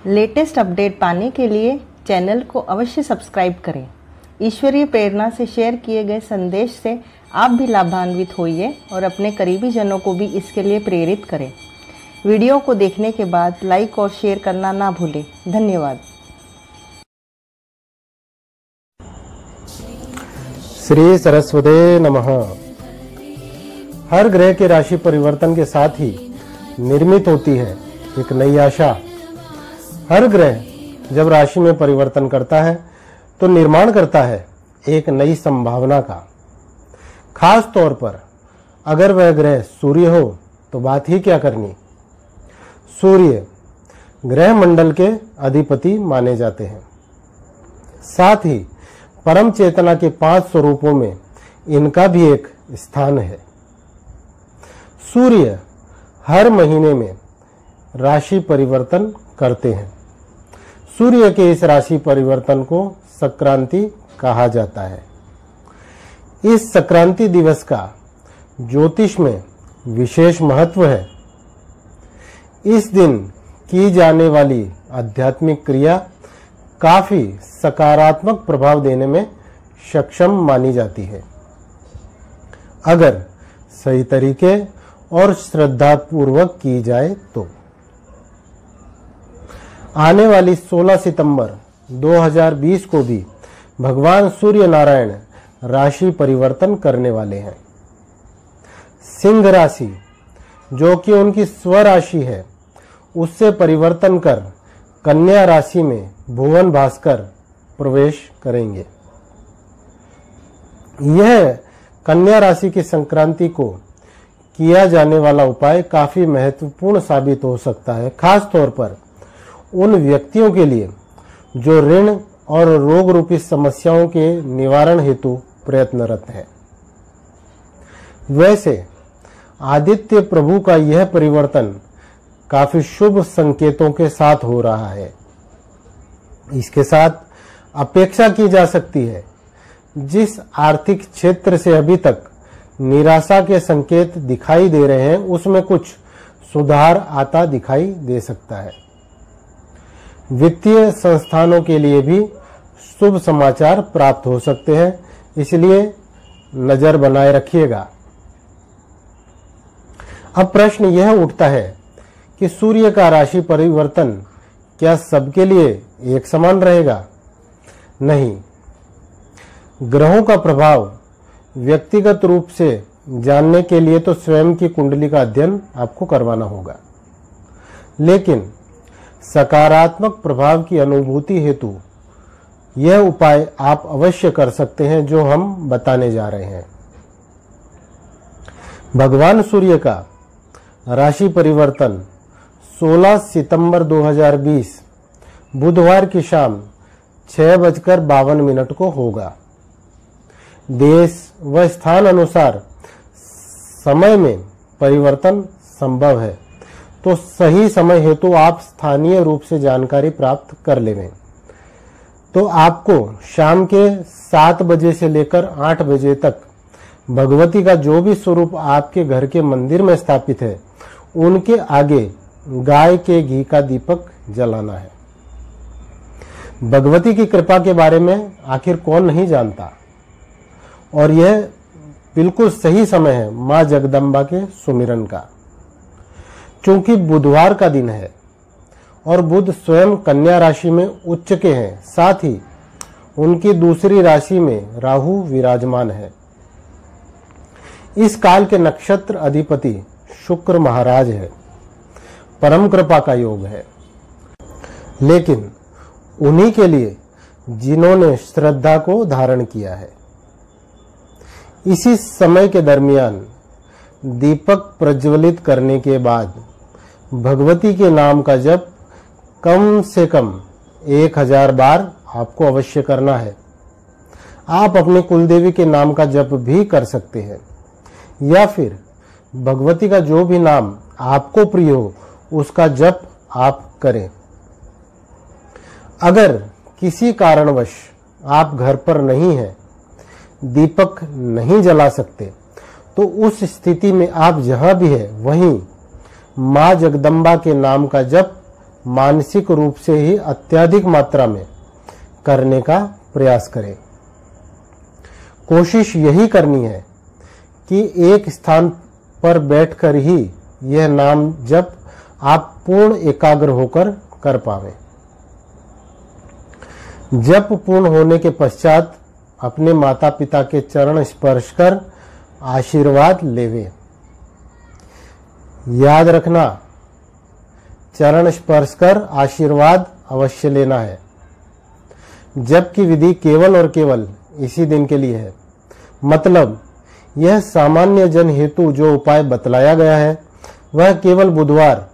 Latest update पाने के लिए चैनल को अवश्य सब्सक्राइब करें। ईश्वरीय प्रेरणा से शेयर किए गए संदेश से आप भी लाभान्वित होइए और अपने करीबी जनों को भी इसके लिए प्रेरित करें। वीडियो को देखने के बाद लाइक और शेयर करना ना भूलें। धन्यवाद। श्री सरस्वते नमः। हर ग्रह के राशि परिवर्तन के साथ ही निर्मित होती है एक नई आशा। हर ग्रह जब राशि में परिवर्तन करता है तो निर्माण करता है एक नई संभावना का। खास तौर पर अगर वह ग्रह सूर्य हो तो बात ही क्या करनी। सूर्य ग्रह मंडल के अधिपति माने जाते हैं। साथ ही परम चेतना के 5 स्वरूपों में इनका भी एक स्थान है। सूर्य हर महीने में राशि परिवर्तन करते हैं। सूर्य के इस राशि परिवर्तन को संक्रांति कहा जाता है। इस संक्रांति दिवस का ज्योतिष में विशेष महत्व है। इस दिन की जाने वाली आध्यात्मिक क्रिया काफी सकारात्मक प्रभाव देने में सक्षम मानी जाती है, अगर सही तरीके और श्रद्धापूर्वक की जाए तो। आने वाली 16 सितंबर 2020 को भी भगवान सूर्य नारायण राशि परिवर्तन करने वाले हैं। सिंह राशि जो कि उनकी स्वराशि है उससे परिवर्तन कर कन्या राशि में भुवन भास्कर प्रवेश करेंगे। यह कन्या राशि की संक्रांति को किया जाने वाला उपाय काफी महत्वपूर्ण साबित हो सकता है, खास तौर पर उन व्यक्तियों के लिए जो ऋण और रोग रूपी समस्याओं के निवारण हेतु प्रयत्नरत है। वैसे आदित्य प्रभु का यह परिवर्तन काफी शुभ संकेतों के साथ हो रहा है। इसके साथ अपेक्षा की जा सकती है जिस आर्थिक क्षेत्र से अभी तक निराशा के संकेत दिखाई दे रहे हैं उसमें कुछ सुधार आता दिखाई दे सकता है। वित्तीय संस्थानों के लिए भी शुभ समाचार प्राप्त हो सकते हैं, इसलिए नजर बनाए रखिएगा। अब प्रश्न यह उठता है कि सूर्य का राशि परिवर्तन क्या सबके लिए एक समान रहेगा? नहीं, ग्रहों का प्रभाव व्यक्तिगत रूप से जानने के लिए तो स्वयं की कुंडली का अध्ययन आपको करवाना होगा, लेकिन सकारात्मक प्रभाव की अनुभूति हेतु यह उपाय आप अवश्य कर सकते हैं जो हम बताने जा रहे हैं। भगवान सूर्य का राशि परिवर्तन 16 सितंबर 2020 बुधवार की शाम 6:52 को होगा। देश व स्थान अनुसार समय में परिवर्तन संभव है, तो सही समय हेतु आप स्थानीय रूप से जानकारी प्राप्त कर लें। तो आपको शाम के 7 बजे से लेकर 8 बजे तक भगवती का जो भी स्वरूप आपके घर के मंदिर में स्थापित है उनके आगे गाय के घी का दीपक जलाना है। भगवती की कृपा के बारे में आखिर कौन नहीं जानता, और यह बिल्कुल सही समय है मां जगदम्बा के सुमिरन का। चूंकि बुधवार का दिन है और बुध स्वयं कन्या राशि में उच्च के हैं, साथ ही उनकी दूसरी राशि में राहु विराजमान है। इस काल के नक्षत्र अधिपति शुक्र महाराज है। परम कृपा का योग है, लेकिन उन्हीं के लिए जिन्होंने श्रद्धा को धारण किया है। इसी समय के दरमियान दीपक प्रज्वलित करने के बाद भगवती के नाम का जप कम से कम 1000 बार आपको अवश्य करना है। आप अपने कुलदेवी के नाम का जप भी कर सकते हैं, या फिर भगवती का जो भी नाम आपको प्रिय हो उसका जप आप करें। अगर किसी कारणवश आप घर पर नहीं हैं, दीपक नहीं जला सकते, तो उस स्थिति में आप जहां भी है वहीं मां जगदम्बा के नाम का जप मानसिक रूप से ही अत्यधिक मात्रा में करने का प्रयास करें। कोशिश यही करनी है कि एक स्थान पर बैठकर ही यह नाम जप आप पूर्ण एकाग्र होकर कर पावें। जप पूर्ण होने के पश्चात अपने माता पिता के चरण स्पर्श कर आशीर्वाद लेवे। याद रखना, चरण स्पर्श कर आशीर्वाद अवश्य लेना है। जप की विधि केवल और केवल इसी दिन के लिए है। मतलब यह सामान्य जन हेतु जो उपाय बतलाया गया है वह केवल बुधवार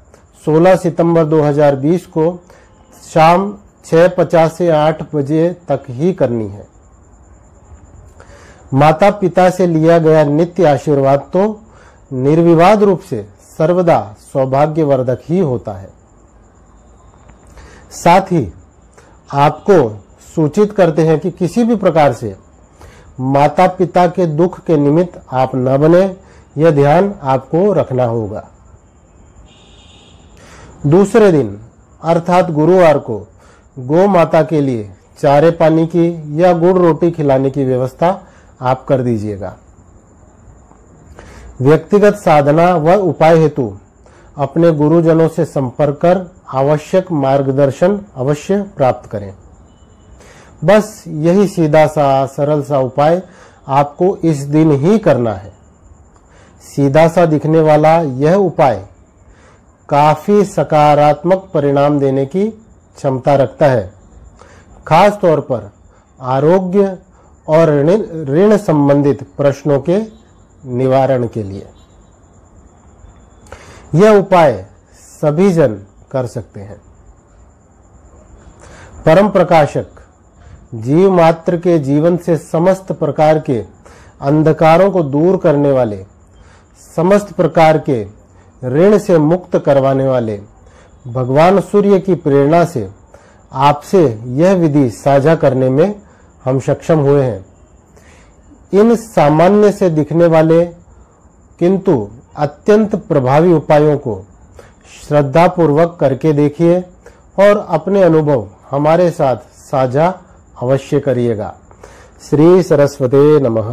16 सितंबर 2020 को शाम 6:50 से 8 बजे तक ही करनी है। माता पिता से लिया गया नित्य आशीर्वाद तो निर्विवाद रूप से सर्वदा सौभाग्यवर्धक ही होता है। साथ ही आपको सूचित करते हैं कि किसी भी प्रकार से माता पिता के दुख के निमित्त आप न बने, यह ध्यान आपको रखना होगा। दूसरे दिन अर्थात गुरुवार को गौ माता के लिए चारे पानी की या गुड़ रोटी खिलाने की व्यवस्था आप कर दीजिएगा। व्यक्तिगत साधना व उपाय हेतु अपने गुरुजनों से संपर्क कर आवश्यक मार्गदर्शन अवश्य प्राप्त करें। बस यही सीधा सा सरल सा उपाय आपको इस दिन ही करना है। सीधा सा दिखने वाला यह उपाय काफी सकारात्मक परिणाम देने की क्षमता रखता है, खास तौर पर आरोग्य और ऋण संबंधित प्रश्नों के निवारण के लिए। यह उपाय सभी जन कर सकते हैं। परम प्रकाशक जीव मात्र के जीवन से समस्त प्रकार के अंधकारों को दूर करने वाले, समस्त प्रकार के ऋण से मुक्त करवाने वाले भगवान सूर्य की प्रेरणा से आपसे यह विधि साझा करने में हम सक्षम हुए हैं। इन सामान्य से दिखने वाले किंतु अत्यंत प्रभावी उपायों को श्रद्धापूर्वक करके देखिए और अपने अनुभव हमारे साथ साझा अवश्य करिएगा। श्री सरस्वते नमः।